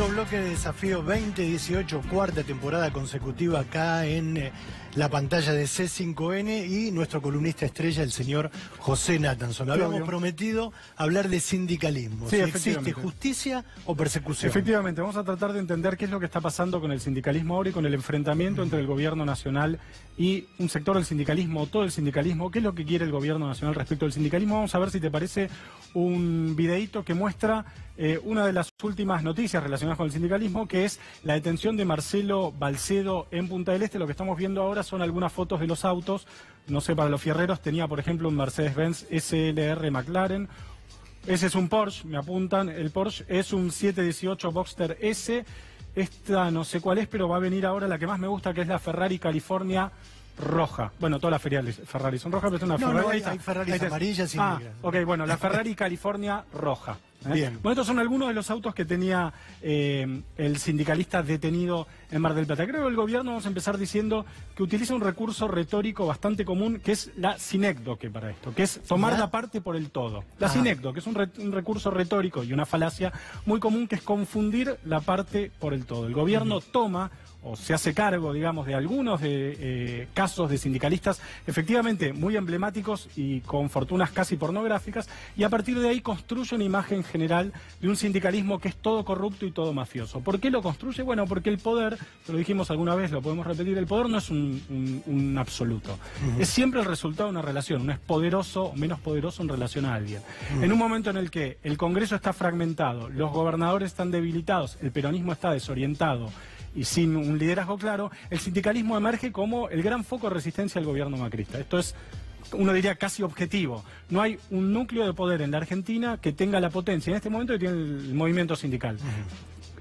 Segundo bloque de Desafío 2018, cuarta temporada consecutiva acá en la pantalla de C5N y nuestro columnista estrella, el señor José Nathanson. Habíamos prometido hablar de sindicalismo. Sí, si existe justicia o persecución. Efectivamente, vamos a tratar de entender qué es lo que está pasando con el sindicalismo ahora y con el enfrentamiento entre el gobierno nacional y un sector del sindicalismo, todo el sindicalismo. ¿Qué es lo que quiere el gobierno nacional respecto al sindicalismo? Vamos a ver si te parece un videíto que muestra una de las últimas noticias relacionadas con el sindicalismo, que es la detención de Marcelo Balcedo en Punta del Este. Lo que estamos viendo ahora son algunas fotos de los autos. No sé, para los fierreros tenía, por ejemplo, un Mercedes-Benz SLR McLaren. Ese es un Porsche, me apuntan. El Porsche es un 718 Boxster S. Esta no sé cuál es, pero va a venir ahora la que más me gusta, que es la Ferrari California roja. Bueno, todas las Ferrari son rojas, pero es una Ferrari. No, hay Ferraris amarillas y negras. Ok, bueno, la Ferrari California roja. Bien. Bueno, estos son algunos de los autos que tenía el sindicalista detenido en Mar del Plata. Creo que el gobierno, vamos a empezar diciendo que utiliza un recurso retórico bastante común, que es la sinécdoque para esto, que es tomar la parte por el todo. La sinécdoque es un recurso retórico y una falacia muy común, que es confundir la parte por el todo. El gobierno toma o se hace cargo, digamos, de algunos casos de sindicalistas efectivamente muy emblemáticos y con fortunas casi pornográficas, y a partir de ahí construye una imagen general de un sindicalismo que es todo corrupto y todo mafioso. ¿Por qué lo construye? Bueno, porque el poder, lo dijimos alguna vez, lo podemos repetir, el poder no es un absoluto. Es siempre el resultado de una relación. Uno es poderoso o menos poderoso en relación a alguien. En un momento en el que el Congreso está fragmentado, los gobernadores están debilitados, el peronismo está desorientado y sin un liderazgo claro, el sindicalismo emerge como el gran foco de resistencia al gobierno macrista. Esto es, uno diría, casi objetivo. No hay un núcleo de poder en la Argentina que tenga la potencia en este momento que tiene el movimiento sindical.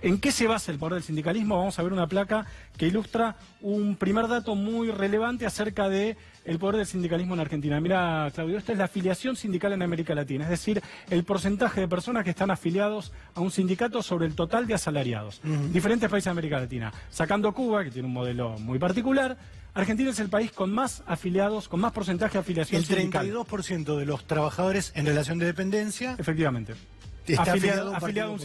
¿En qué se basa el poder del sindicalismo? Vamos a ver una placa que ilustra un primer dato muy relevante acerca de el poder del sindicalismo en Argentina. Mira, Claudio, esta es la afiliación sindical en América Latina, es decir, el porcentaje de personas que están afiliados a un sindicato sobre el total de asalariados. Diferentes países de América Latina. Sacando Cuba, que tiene un modelo muy particular, Argentina es el país con más afiliados, con más porcentaje de afiliación sindical. El 32% de los trabajadores en relación de dependencia. Efectivamente. Afiliado a un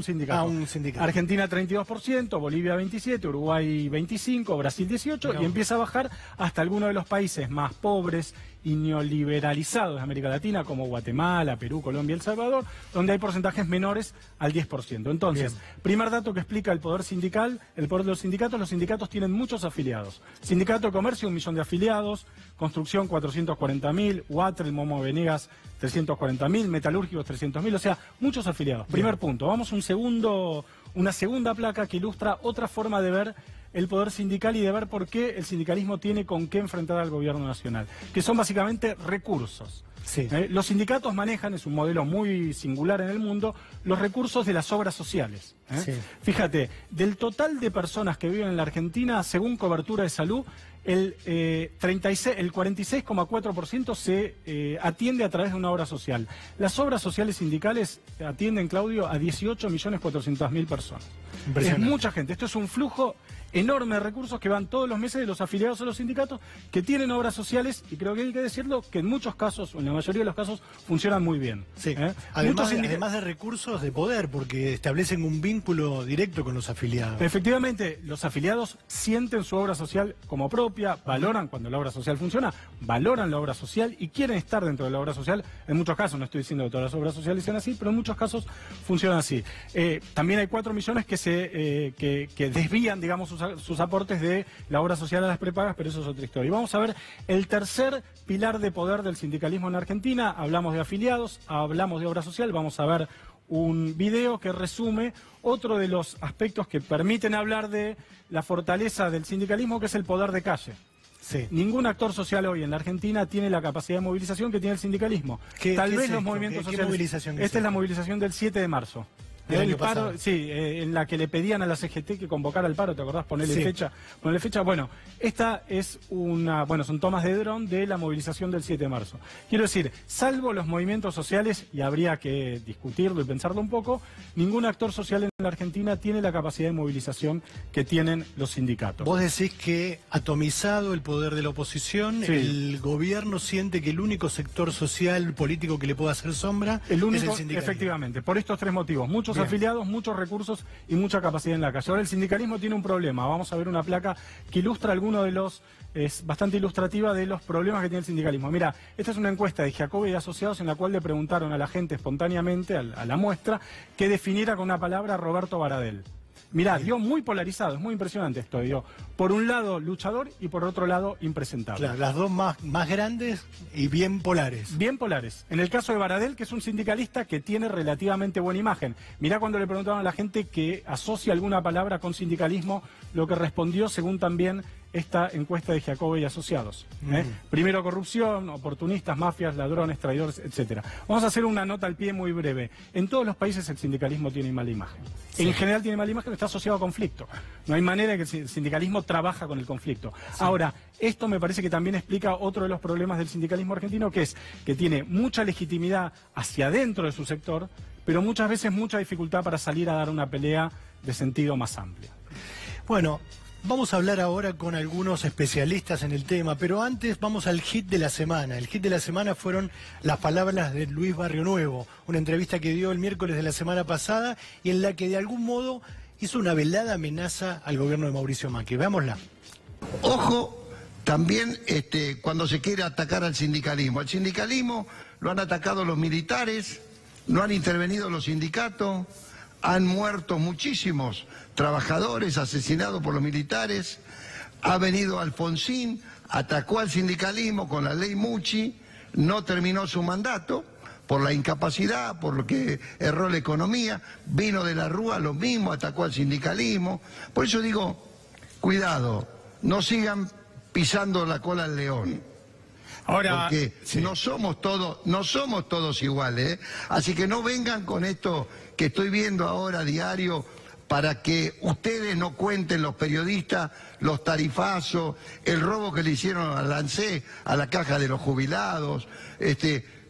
sindicato. Argentina 32%, Bolivia 27%, Uruguay 25%, Brasil 18%, y empieza a bajar hasta algunos de los países más pobres y neoliberalizados de América Latina, como Guatemala, Perú, Colombia, El Salvador, donde hay porcentajes menores al 10%. Entonces, primer dato que explica el poder sindical, el poder de los sindicatos tienen muchos afiliados. Sindicato de Comercio, 1 millón de afiliados, Construcción 440.000, Water, el Momo Venegas 340.000, Metalúrgicos 300.000, o sea, muchos afiliados. Primer punto. Vamos a una segunda placa que ilustra otra forma de ver el poder sindical y de ver por qué el sindicalismo tiene con qué enfrentar al gobierno nacional, que son básicamente recursos. Los sindicatos manejan, es un modelo muy singular en el mundo, los recursos de las obras sociales. Fíjate, del total de personas que viven en la Argentina, según cobertura de salud, el 46,4% se atiende a través de una obra social. Las obras sociales sindicales atienden, Claudio, a 18.400.000 personas. Es mucha gente. Esto es un flujo enorme de recursos que van todos los meses de los afiliados a los sindicatos que tienen obras sociales, y creo que hay que decirlo, que en muchos casos, o en la mayoría de los casos, funcionan muy bien. Además de recursos de poder, porque establecen un vínculo directo con los afiliados. Efectivamente, los afiliados sienten su obra social como propia, valoran cuando la obra social funciona, valoran la obra social y quieren estar dentro de la obra social. En muchos casos, no estoy diciendo que todas las obras sociales sean así, pero en muchos casos funcionan así. También hay 4 millones que desvían, digamos, sus aportes de la obra social a las prepagas, pero eso es otra historia. Y vamos a ver el tercer pilar de poder del sindicalismo en Argentina. Hablamos de afiliados, hablamos de obra social, vamos a ver un video que resume otro de los aspectos que permiten hablar de la fortaleza del sindicalismo, que es el poder de calle. Ningún actor social hoy en la Argentina tiene la capacidad de movilización que tiene el sindicalismo. Tal vez los movimientos sociales. Esta es la movilización del 7 de marzo. El paro, en la que le pedían a la CGT que convocara el paro, ¿te acordás? Ponerle fecha. Bueno, esta es son tomas de dron de la movilización del 7 de marzo. Quiero decir, salvo los movimientos sociales, y habría que discutirlo y pensarlo un poco, ningún actor social en la Argentina tiene la capacidad de movilización que tienen los sindicatos. Vos decís que, atomizado el poder de la oposición, el gobierno siente que el único sector social, político que le puede hacer sombra es el sindicalismo. Efectivamente, por estos 3 motivos. Muchos Bien. Afiliados, muchos recursos y mucha capacidad en la calle. Ahora el sindicalismo tiene un problema. Vamos a ver una placa que ilustra alguno de los, es bastante ilustrativa de los problemas que tiene el sindicalismo. Mira, esta es una encuesta de Giacobbe y Asociados en la cual le preguntaron a la gente espontáneamente, a la muestra, que definiera con una palabra a Roberto Baradel. Mirá, dio muy polarizado, es muy impresionante esto, dio por un lado luchador y por otro lado impresentable. Claro, las dos más grandes y bien polares. Bien polares. En el caso de Baradel, que es un sindicalista que tiene relativamente buena imagen. Mirá cuando le preguntaron a la gente que asocia alguna palabra con sindicalismo, lo que respondió según también esta encuesta de Giacobbe y Asociados. Primero corrupción, oportunistas, mafias, ladrones, traidores, etcétera. Vamos a hacer una nota al pie muy breve. En todos los países el sindicalismo tiene mala imagen. Sí. En general tiene mala imagen, está asociado a conflicto. No hay manera de que el sindicalismo trabaja con el conflicto. Sí. Ahora, esto me parece que también explica otro de los problemas del sindicalismo argentino, que es que tiene mucha legitimidad hacia adentro de su sector, pero muchas veces mucha dificultad para salir a dar una pelea de sentido más amplio. Bueno, vamos a hablar ahora con algunos especialistas en el tema, pero antes vamos al hit de la semana. El hit de la semana fueron las palabras de Luis Barrio Nuevo, una entrevista que dio el miércoles de la semana pasada y en la que de algún modo hizo una velada amenaza al gobierno de Mauricio Macri. Veámosla. Ojo, también cuando se quiere atacar al sindicalismo. Al sindicalismo lo han atacado los militares, no han intervenido los sindicatos. Han muerto muchísimos trabajadores asesinados por los militares. Ha venido Alfonsín, atacó al sindicalismo con la ley Mucci, no terminó su mandato por la incapacidad, por lo que erró la economía. Vino de la Rúa, lo mismo, atacó al sindicalismo. Por eso digo, cuidado, no sigan pisando la cola al león. Ahora, porque sí, no somos todos iguales, ¿eh? Así que no vengan con esto que estoy viendo ahora diario para que ustedes no cuenten, los periodistas, los tarifazos, el robo que le hicieron al ANSES, a la caja de los jubilados,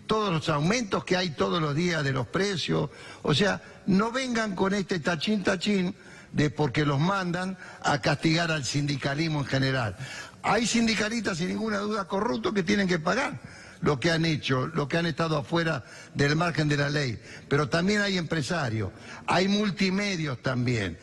todos los aumentos que hay todos los días de los precios. O sea, no vengan con este tachín de porque los mandan a castigar al sindicalismo en general. Hay sindicalistas sin ninguna duda corruptos que tienen que pagar lo que han hecho, lo que han estado afuera del margen de la ley. Pero también hay empresarios, hay multimedios también.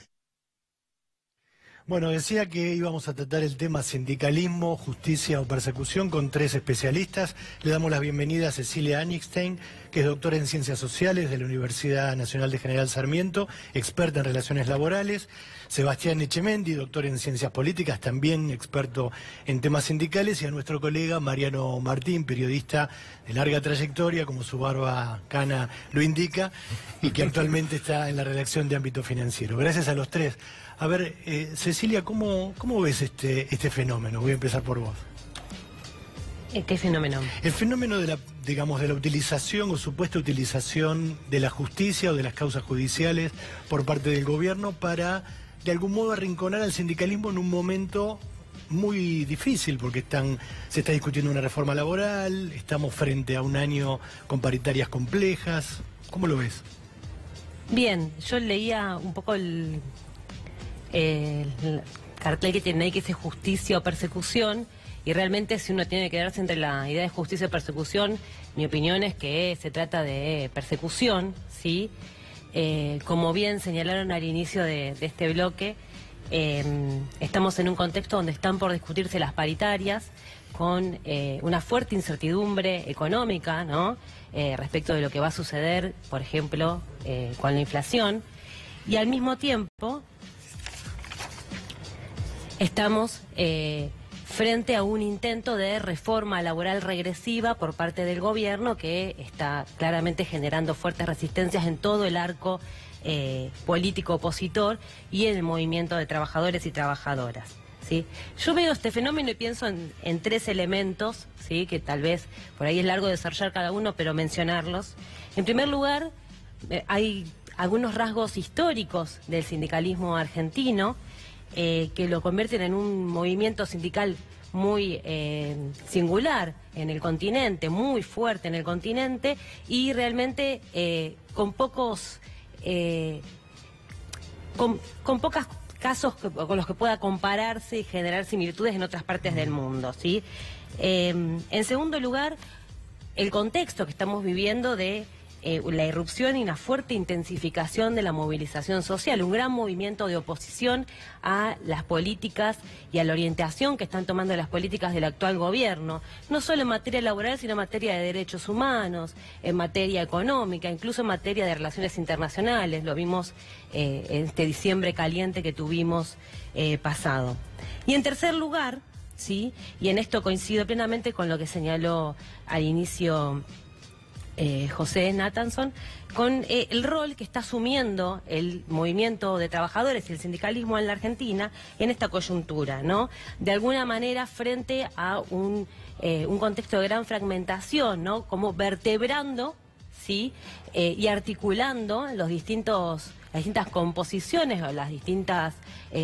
Bueno, decía que íbamos a tratar el tema sindicalismo, justicia o persecución con tres especialistas. Le damos la bienvenida a Cecilia Anigstein, que es doctora en Ciencias Sociales de la Universidad Nacional de General Sarmiento, experta en relaciones laborales. Sebastián Echemendi, doctor en Ciencias Políticas, también experto en temas sindicales. Y a nuestro colega Mariano Martín, periodista de larga trayectoria, como su barba cana lo indica, y que actualmente está en la redacción de Ámbito Financiero. Gracias a los tres. A ver, Cecilia, ¿cómo ves este fenómeno? Voy a empezar por vos. ¿Qué fenómeno? El fenómeno de la utilización o supuesta utilización de la justicia o de las causas judiciales por parte del gobierno para, de algún modo, arrinconar al sindicalismo en un momento muy difícil, porque se está discutiendo una reforma laboral, estamos frente a un año con paritarias complejas. ¿Cómo lo ves? Bien, yo leía un poco el cartel que tiene ahí, que dice justicia o persecución, y realmente si uno tiene que quedarse entre la idea de justicia o persecución, mi opinión es que se trata de persecución, ¿sí? Como bien señalaron al inicio de este bloque, estamos en un contexto donde están por discutirse las paritarias, con una fuerte incertidumbre económica, ¿no? Respecto de lo que va a suceder, por ejemplo, con la inflación, y al mismo tiempo estamos frente a un intento de reforma laboral regresiva por parte del gobierno que está claramente generando fuertes resistencias en todo el arco político opositor y en el movimiento de trabajadores y trabajadoras, ¿sí? Yo veo este fenómeno y pienso en tres elementos, ¿sí? Que tal vez por ahí es largo desarrollar cada uno, pero mencionarlos. En primer lugar, hay algunos rasgos históricos del sindicalismo argentino que lo convierten en un movimiento sindical muy singular en el continente, muy fuerte en el continente y realmente con pocos con pocos casos con los que pueda compararse y generar similitudes en otras partes del mundo, ¿sí? En segundo lugar, el contexto que estamos viviendo de la irrupción y una fuerte intensificación de la movilización social, un gran movimiento de oposición a las políticas y a la orientación que están tomando las políticas del actual gobierno, no solo en materia laboral, sino en materia de derechos humanos, en materia económica, incluso en materia de relaciones internacionales. Lo vimos en este diciembre caliente que tuvimos pasado. Y en tercer lugar, ¿sí? Y en esto coincido plenamente con lo que señaló al inicio José Nathanson, con el rol que está asumiendo el movimiento de trabajadores y el sindicalismo en la Argentina en esta coyuntura, ¿no? De alguna manera frente a un contexto de gran fragmentación, ¿no? Como vertebrando, ¿sí? Y articulando las distintas composiciones o las distintas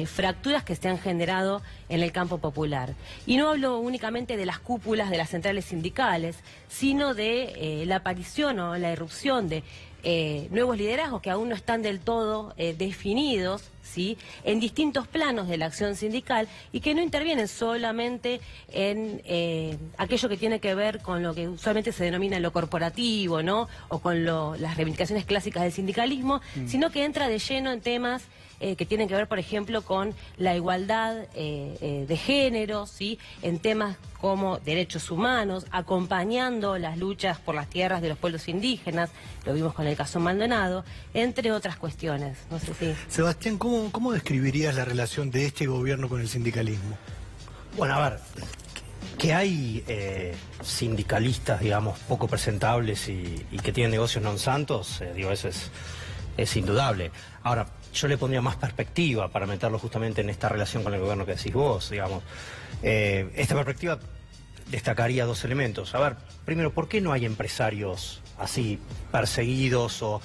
fracturas que se han generado en el campo popular. Y no hablo únicamente de las cúpulas de las centrales sindicales, sino de la aparición o la irrupción de nuevos liderazgos que aún no están del todo definidos, ¿sí? En distintos planos de la acción sindical y que no intervienen solamente en aquello que tiene que ver con lo que usualmente se denomina lo corporativo, ¿no? O con las reivindicaciones clásicas del sindicalismo, sino que entra de lleno en temas que tienen que ver, por ejemplo, con la igualdad de género, ¿sí? En temas como derechos humanos, acompañando las luchas por las tierras de los pueblos indígenas, lo vimos con el caso Maldonado, entre otras cuestiones. No sé si... Sebastián, ¿cómo describirías la relación de este gobierno con el sindicalismo? Bueno, a ver, que hay sindicalistas, digamos, poco presentables y que tienen negocios non santos, digo, eso es indudable. Ahora, yo le pondría más perspectiva para meterlo justamente en esta relación con el gobierno que decís vos, digamos. Esta perspectiva destacaría dos elementos. A ver, primero, ¿por qué no hay empresarios así perseguidos o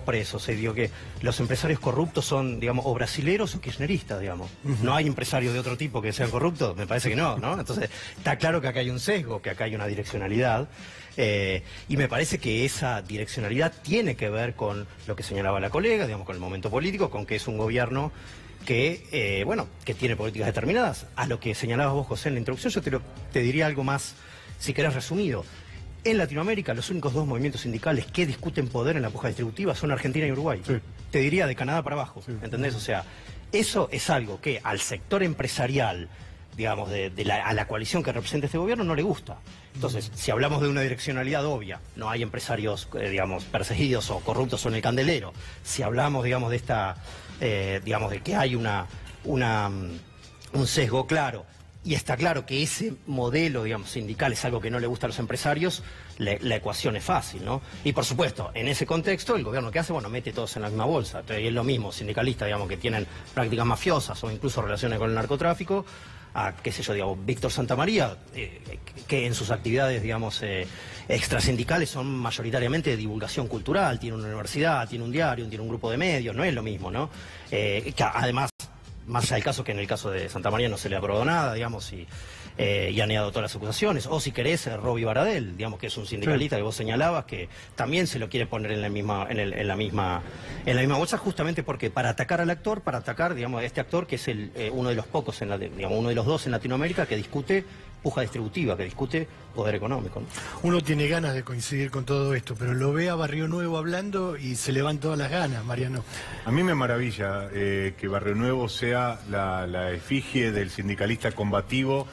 presos? Digo que los empresarios corruptos son, digamos, o brasileros o kirchneristas, digamos. ¿No hay empresarios de otro tipo que sean corruptos? Me parece que no, ¿no? Entonces, está claro que acá hay un sesgo, que acá hay una direccionalidad. Y me parece que esa direccionalidad tiene que ver con lo que señalaba la colega, digamos, con el momento político, con que es un gobierno que, bueno, que tiene políticas determinadas. A lo que señalabas vos, José, en la introducción, yo te diría algo más, si querés, resumido. En Latinoamérica, los únicos dos movimientos sindicales que discuten poder en la puja distributiva son Argentina y Uruguay. Sí. Te diría de Canadá para abajo, sí. ¿Entendés? O sea, eso es algo que al sector empresarial, digamos, a la coalición que representa este gobierno no le gusta. Entonces, si hablamos de una direccionalidad obvia, no hay empresarios, digamos, perseguidos o corruptos o en el candelero. Si hablamos, digamos, de esta, digamos, de que hay un sesgo claro, y está claro que ese modelo, digamos, sindical es algo que no le gusta a los empresarios, la ecuación es fácil, ¿no? Y por supuesto, en ese contexto, el gobierno que hace, bueno, mete todos en la misma bolsa. Entonces, es lo mismo, sindicalistas, digamos, que tienen prácticas mafiosas o incluso relaciones con el narcotráfico, a, qué sé yo, digamos, Víctor Santamaría, que en sus actividades, digamos, extrasindicales son mayoritariamente de divulgación cultural, tiene una universidad, tiene un diario, tiene un grupo de medios, no es lo mismo, ¿no? Que además, más allá del caso que en el caso de Santamaría no se le aprobó nada, digamos, y ha negado todas las acusaciones, o si querés, Roby Baradel, digamos, que es un sindicalista que vos señalabas, que también se lo quiere poner en la misma bolsa, justamente porque para atacar al actor, para atacar, digamos, a este actor que es uno de los pocos, digamos, uno de los dos en Latinoamérica que discute puja distributiva, que discute poder económico, ¿no? Uno tiene ganas de coincidir con todo esto, pero lo ve a Barrio Nuevo hablando y se le van todas las ganas, Mariano. A mí me maravilla que Barrio Nuevo sea la efigie del sindicalista combativo,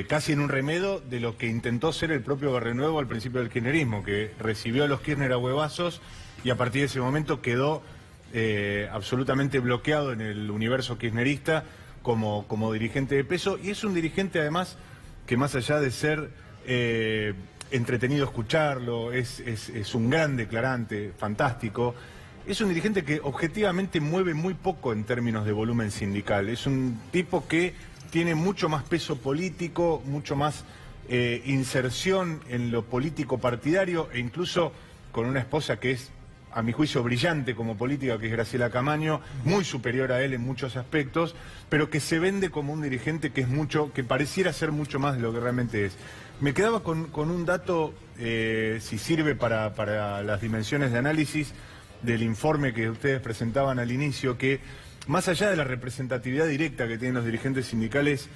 casi en un remedo de lo que intentó ser el propio Barrio Nuevo al principio del kirchnerismo, que recibió a los Kirchner a huevazos y a partir de ese momento quedó absolutamente bloqueado en el universo kirchnerista como dirigente de peso, y es un dirigente además que más allá de ser entretenido escucharlo, es un gran declarante, fantástico. Es un dirigente que objetivamente mueve muy poco en términos de volumen sindical. Es un tipo que tiene mucho más peso político, mucho más inserción en lo político partidario, e incluso con una esposa que es, a mi juicio, brillante como política, que es Graciela Camaño, muy superior a él en muchos aspectos, pero que se vende como un dirigente que pareciera ser mucho más de lo que realmente es. Me quedaba con un dato, si sirve para las dimensiones de análisis del informe que ustedes presentaban al inicio, que más allá de la representatividad directa que tienen los dirigentes sindicales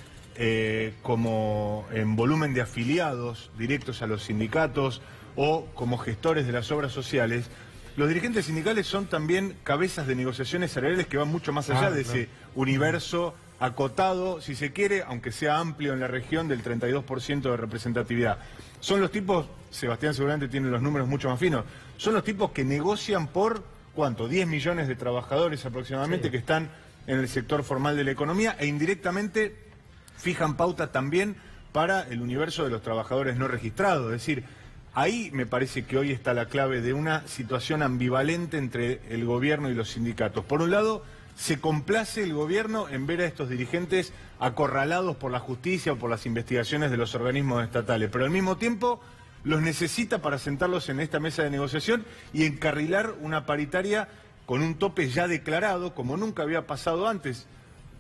como en volumen de afiliados directos a los sindicatos o como gestores de las obras sociales, los dirigentes sindicales son también cabezas de negociaciones salariales que van mucho más allá de ese universo acotado, si se quiere, aunque sea amplio en la región, del 32% de representatividad. Son los tipos, Sebastián seguramente tiene los números mucho más finos, son los tipos que negocian por, ¿cuánto? 10 millones de trabajadores aproximadamente que están en el sector formal de la economía e indirectamente fijan pauta también para el universo de los trabajadores no registrados. Es decir, ahí me parece que hoy está la clave de una situación ambivalente entre el gobierno y los sindicatos. Por un lado, se complace el gobierno en ver a estos dirigentes acorralados por la justicia o por las investigaciones de los organismos estatales, pero al mismo tiempo los necesita para sentarlos en esta mesa de negociación y encarrilar una paritaria con un tope ya declarado, como nunca había pasado antes.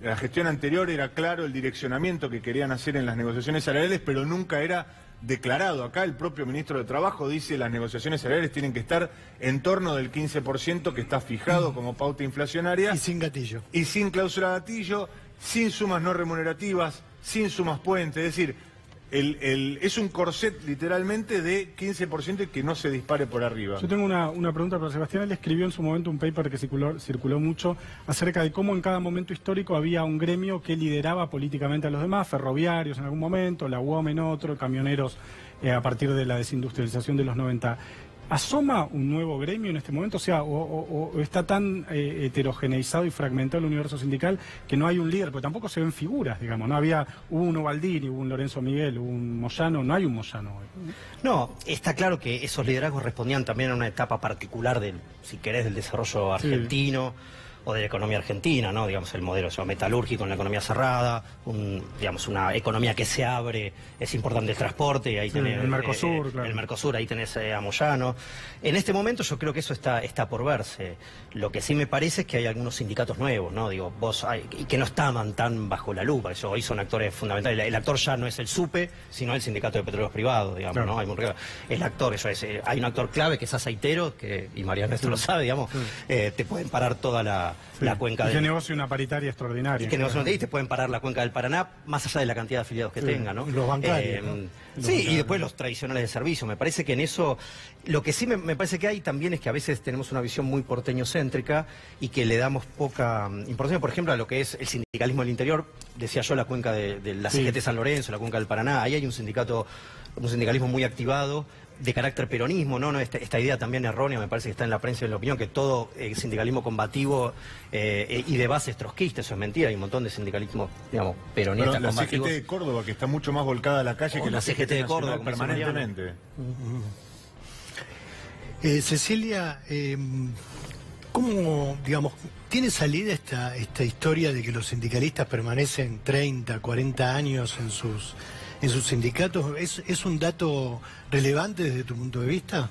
La gestión anterior era claro el direccionamiento que querían hacer en las negociaciones salariales, pero nunca era declarado. Acá el propio ministro de Trabajo dice que las negociaciones salariales tienen que estar en torno del 15% que está fijado como pauta inflacionaria. Y sin gatillo. Y sin cláusula gatillo, sin sumas no remunerativas, sin sumas puente. Es decir, es un corset literalmente de 15% y que no se dispare por arriba. Yo tengo una pregunta para Sebastián. Él escribió en su momento un paper que circuló mucho acerca de cómo en cada momento histórico había un gremio que lideraba políticamente a los demás, ferroviarios en algún momento, la UOM en otro, camioneros a partir de la desindustrialización de los 90. ¿Asoma un nuevo gremio en este momento? O sea, o está tan heterogeneizado y fragmentado el universo sindical que no hay un líder, porque tampoco se ven figuras, digamos. No hubo un Ubaldini, hubo un Lorenzo Miguel, hubo un Moyano, no hay un Moyano hoy. No, está claro que esos liderazgos respondían también a una etapa particular del, si querés, del desarrollo argentino. O de la economía argentina, ¿no? Digamos, el modelo metalúrgico en la economía cerrada, digamos, una economía que se abre, es importante el transporte, y ahí tenés el Mercosur, claro. El Mercosur, ahí tenés a Moyano. En este momento yo creo que eso está por verse. Lo que sí me parece es que hay algunos sindicatos nuevos, ¿no? Digo, y que no estaban tan bajo la lupa, eso hoy son actores fundamentales. El actor ya no es el SUPE, sino el Sindicato de Petróleos Privados, digamos, claro. ¿no? El actor, eso es, hay un actor clave que es aceitero, y Mariano esto lo sabe, digamos, te pueden parar toda la cuenca y que negocie una paritaria extraordinaria. Y que y te pueden parar la cuenca del Paraná, más allá de la cantidad de afiliados que tengan, ¿no? Los bancarios, ¿no? Y después los tradicionales de servicio. Me parece que en eso, lo que sí me parece que hay también es que a veces tenemos una visión muy porteñocéntrica y que le damos poca importancia, por ejemplo, a lo que es el sindicalismo del interior. Decía yo la cuenca de la CGT San Lorenzo, la cuenca del Paraná. Ahí hay un sindicalismo muy activado, de carácter peronismo, ¿no? Esta idea también errónea, me parece que está en la prensa y en la opinión, que todo sindicalismo combativo y de base es trotskista, eso es mentira, hay un montón de sindicalismo, digamos, peronistas la combativos. CGT de Córdoba, que está mucho más volcada a la calle que la CGT de Córdoba permanentemente. Cecilia, ¿cómo, digamos, tiene salida esta historia de que los sindicalistas permanecen 30, 40 años en sus sindicatos? ¿Es un dato relevante desde tu punto de vista?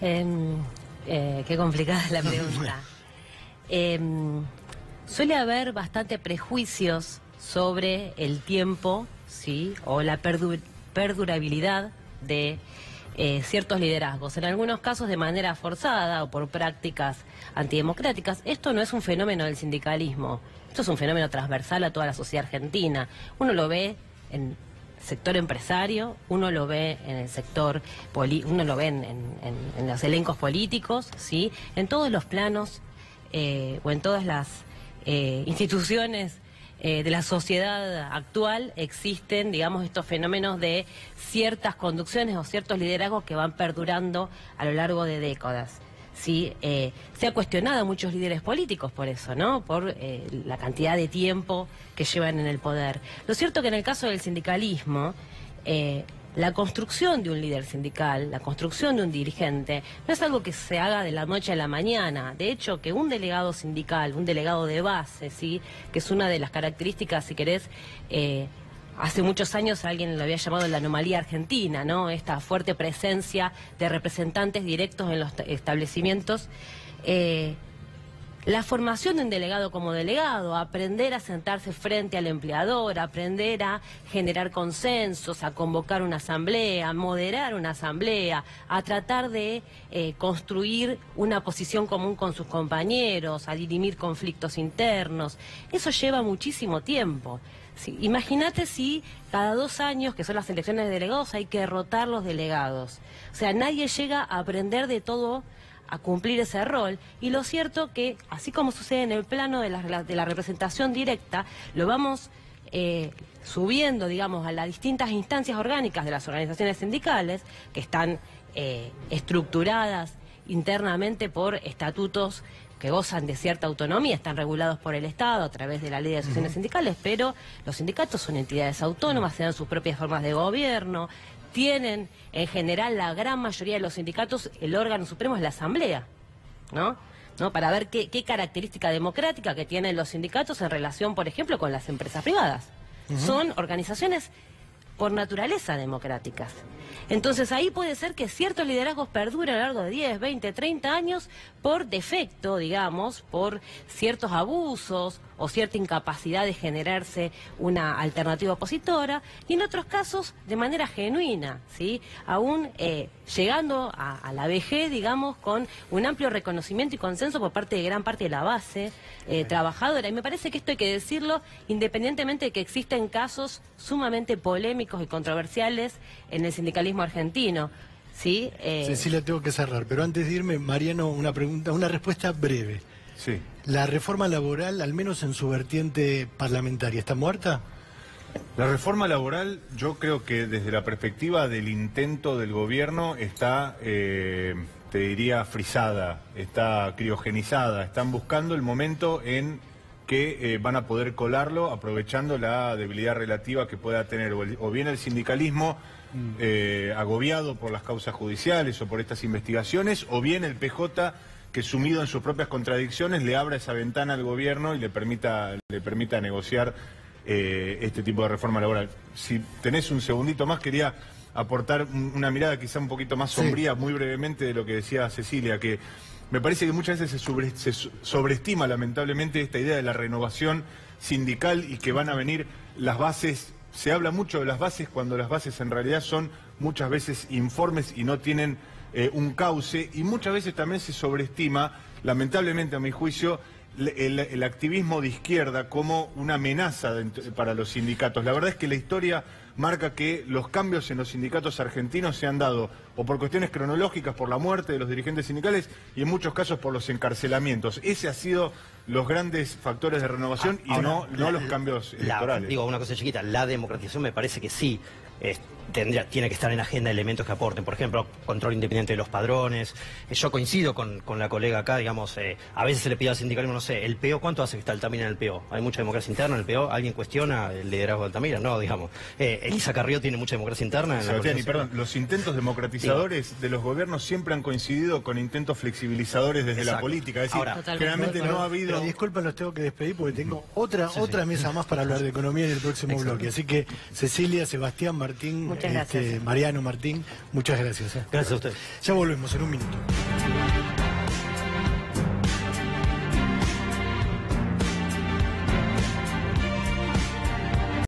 Qué complicada la pregunta. Suele haber bastante prejuicios sobre el tiempo, ¿sí? O la perdurabilidad de ciertos liderazgos, en algunos casos de manera forzada o por prácticas antidemocráticas. Esto no es un fenómeno del sindicalismo, esto es un fenómeno transversal a toda la sociedad argentina. Uno lo ve en el sector empresario, uno lo ve en el sector, uno lo ve en los elencos políticos, ¿sí? En todos los planos o en todas las instituciones de la sociedad actual existen, digamos, estos fenómenos de ciertas conducciones o ciertos liderazgos que van perdurando a lo largo de décadas. ¿Sí? Se ha cuestionado a muchos líderes políticos por eso, ¿no? Por la cantidad de tiempo que llevan en el poder. Lo cierto que en el caso del sindicalismo, la construcción de un líder sindical, la construcción de un dirigente, no es algo que se haga de la noche a la mañana. De hecho, que un delegado sindical, un delegado de base, ¿sí? Que es una de las características, si querés, hace muchos años alguien lo había llamado la anomalía argentina, ¿no? Esta fuerte presencia de representantes directos en los establecimientos. la formación de un delegado como delegado, aprender a sentarse frente al empleador, aprender a generar consensos, a convocar una asamblea, a moderar una asamblea, a tratar de construir una posición común con sus compañeros, a dirimir conflictos internos. Eso lleva muchísimo tiempo. Sí, imagínate si cada 2 años, que son las elecciones de delegados, hay que rotar los delegados. O sea, nadie llega a aprender de todo, a cumplir ese rol, y lo cierto que, así como sucede en el plano de la representación directa, lo vamos subiendo, digamos, a las distintas instancias orgánicas de las organizaciones sindicales, que están estructuradas internamente por estatutos que gozan de cierta autonomía, están regulados por el Estado a través de la ley de asociaciones sindicales, pero los sindicatos son entidades autónomas, se dan sus propias formas de gobierno, tienen, en general, la gran mayoría de los sindicatos, el órgano supremo es la Asamblea, ¿no? Para ver qué característica democrática que tienen los sindicatos en relación, por ejemplo, con las empresas privadas. Son organizaciones por naturaleza democráticas. Entonces ahí puede ser que ciertos liderazgos perduren a lo largo de 10, 20, 30 años por defecto, digamos, por ciertos abusos o cierta incapacidad de generarse una alternativa opositora, y en otros casos de manera genuina, ¿sí? Aún llegando a la vejez, digamos, con un amplio reconocimiento y consenso por parte de gran parte de la base trabajadora. Y me parece que esto hay que decirlo independientemente de que existen casos sumamente polémicos y controversiales en el sindicalismo argentino. ¿Sí? Cecilia, tengo que cerrar, pero antes de irme, Mariano, una pregunta, una respuesta breve. Sí. ¿La reforma laboral, al menos en su vertiente parlamentaria, está muerta? La reforma laboral, yo creo que desde la perspectiva del intento del gobierno está, te diría, frisada, está criogenizada. Están buscando el momento en que van a poder colarlo, aprovechando la debilidad relativa que pueda tener o bien el sindicalismo agobiado por las causas judiciales o por estas investigaciones, o bien el PJ que, sumido en sus propias contradicciones, le abra esa ventana al gobierno y le permita negociar este tipo de reforma laboral. Si tenés un segundito más, quería aportar una mirada quizá un poquito más sombría, muy brevemente, de lo que decía Cecilia, que me parece que muchas veces se sobreestima lamentablemente esta idea de la renovación sindical y que van a venir las bases. Se habla mucho de las bases cuando las bases en realidad son muchas veces informes y no tienen un cauce, y muchas veces también se sobreestima, lamentablemente a mi juicio, el activismo de izquierda como una amenaza para los sindicatos. La verdad es que la historia marca que los cambios en los sindicatos argentinos se han dado o por cuestiones cronológicas, por la muerte de los dirigentes sindicales, y en muchos casos por los encarcelamientos. Ese ha sido los grandes factores de renovación y no los cambios electorales. Digo, una cosa chiquita, la democratización me parece que sí. Tiene que estar en agenda elementos que aporten, por ejemplo, control independiente de los padrones. Yo coincido con la colega acá, digamos, a veces se le pide al sindicalismo, no sé, el PO, ¿cuánto hace que está Altamira en el PO? ¿Hay mucha democracia interna en el PO? ¿Alguien cuestiona el liderazgo de Altamira? No, digamos. ¿Elisa Carrió tiene mucha democracia interna en Sebastián, y perdón, los intentos democratizadores de los gobiernos siempre han coincidido con intentos flexibilizadores desde la política. Es decir, ahora, generalmente no ha habido... Disculpen, los tengo que despedir porque tengo otra mesa más para hablar de economía en el próximo bloque. Así que Cecilia, Sebastián, Martín, muchas gracias. Mariano, Martín, muchas gracias. Gracias a usted. Ya volvemos en un minuto.